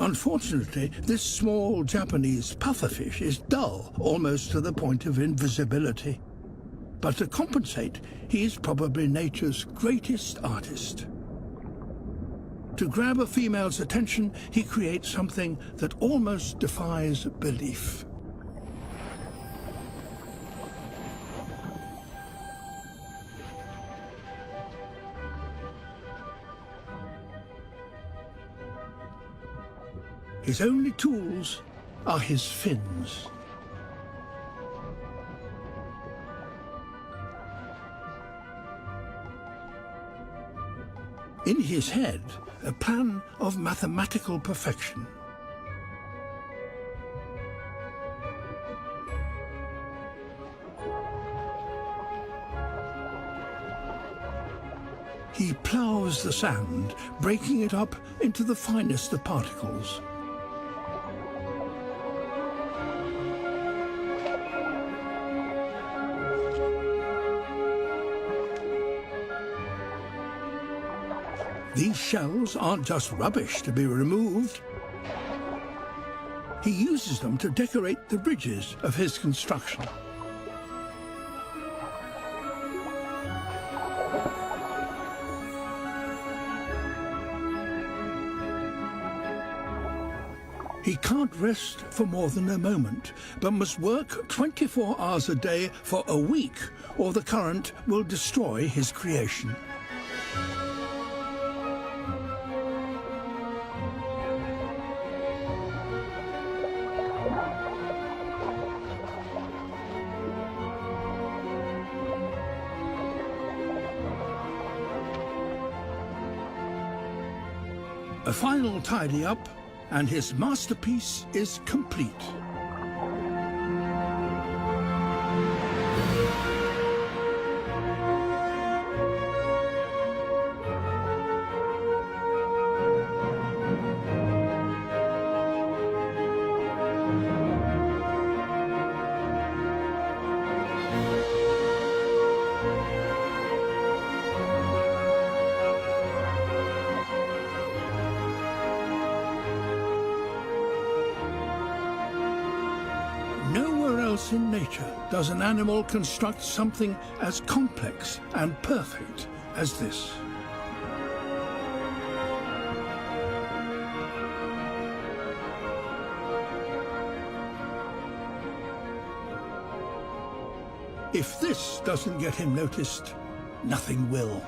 Unfortunately, this small Japanese pufferfish is dull, almost to the point of invisibility. But to compensate, he is probably nature's greatest artist. To grab a female's attention, he creates something that almost defies belief. His only tools are his fins. In his head, a plan of mathematical perfection. He ploughs the sand, breaking it up into the finest of particles. These shells aren't just rubbish to be removed. He uses them to decorate the ridges of his construction. He can't rest for more than a moment, but must work 24 hours a day for a week, or the current will destroy his creation. A final tidy-up, and his masterpiece is complete. Nowhere else in nature does an animal construct something as complex and perfect as this. If this doesn't get him noticed, nothing will.